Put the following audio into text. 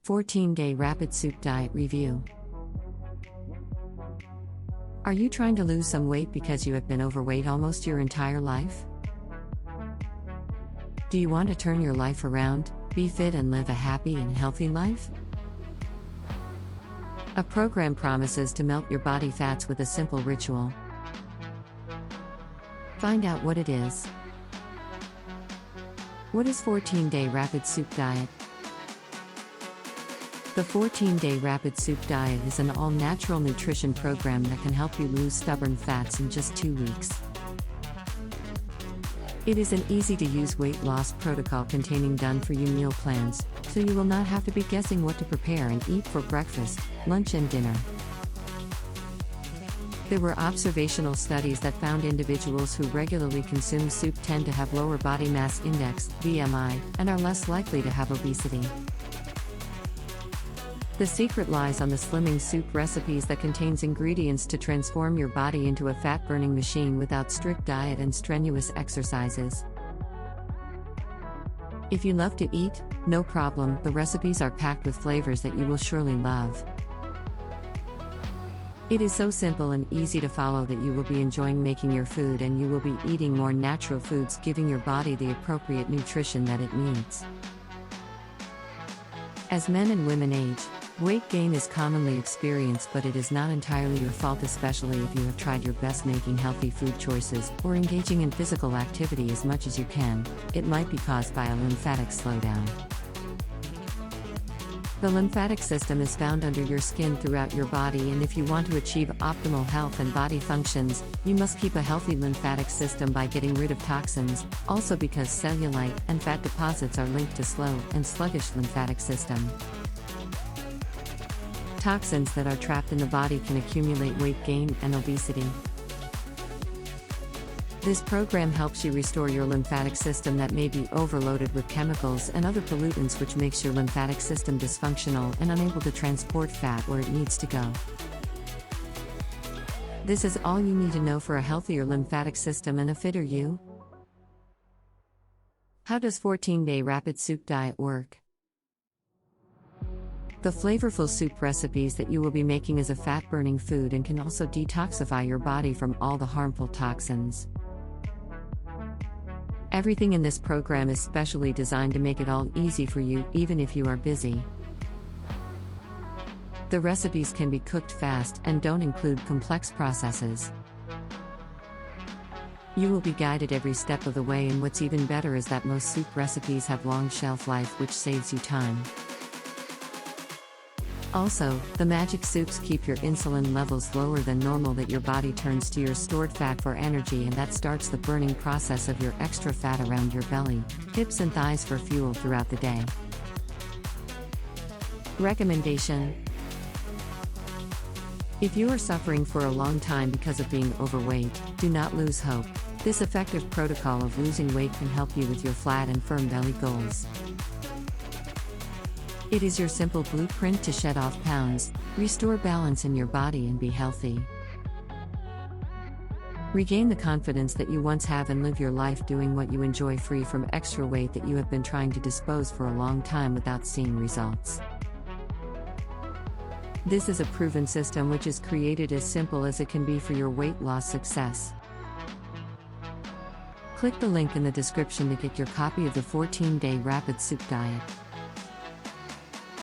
14-Day Rapid Soup Diet Review. Are you trying to lose some weight because you have been overweight almost your entire life? Do you want to turn your life around, be fit and live a happy and healthy life? A program promises to melt your body fats with a simple ritual. Find out what it is. What is 14-Day Rapid Soup Diet? The 14-Day Rapid Soup Diet is an all-natural nutrition program that can help you lose stubborn fats in just 2 weeks. It is an easy-to-use weight loss protocol containing done-for-you meal plans, so you will not have to be guessing what to prepare and eat for breakfast, lunch and dinner. There were observational studies that found individuals who regularly consume soup tend to have lower body mass index, BMI, and are less likely to have obesity. The secret lies on the slimming soup recipes that contains ingredients to transform your body into a fat-burning machine without strict diet and strenuous exercises. If you love to eat, no problem, the recipes are packed with flavors that you will surely love. It is so simple and easy to follow that you will be enjoying making your food and you will be eating more natural foods, giving your body the appropriate nutrition that it needs. As men and women age, weight gain is commonly experienced, but it is not entirely your fault, especially if you have tried your best making healthy food choices or engaging in physical activity as much as you can. It might be caused by a lymphatic slowdown. The lymphatic system is found under your skin throughout your body, and if you want to achieve optimal health and body functions, you must keep a healthy lymphatic system by getting rid of toxins, also because cellulite and fat deposits are linked to slow and sluggish lymphatic system. Toxins that are trapped in the body can accumulate weight gain and obesity. This program helps you restore your lymphatic system that may be overloaded with chemicals and other pollutants, which makes your lymphatic system dysfunctional and unable to transport fat where it needs to go. This is all you need to know for a healthier lymphatic system and a fitter you. How does 14-Day Rapid Soup Diet work? The flavorful soup recipes that you will be making is a fat-burning food and can also detoxify your body from all the harmful toxins. Everything in this program is specially designed to make it all easy for you, even if you are busy. The recipes can be cooked fast and don't include complex processes. You will be guided every step of the way, and what's even better is that most soup recipes have long shelf life, which saves you time. Also, the magic soups keep your insulin levels lower than normal, that your body turns to your stored fat for energy, and that starts the burning process of your extra fat around your belly, hips and thighs for fuel throughout the day. Recommendation: if you are suffering for a long time because of being overweight, do not lose hope. This effective protocol of losing weight can help you with your flat and firm belly goals. It is your simple blueprint to shed off pounds, restore balance in your body and be healthy. Regain the confidence that you once have and live your life doing what you enjoy, free from extra weight that you have been trying to dispose for a long time without seeing results. This is a proven system which is created as simple as it can be for your weight loss success. Click the link in the description to get your copy of the 14-Day Rapid Soup Diet.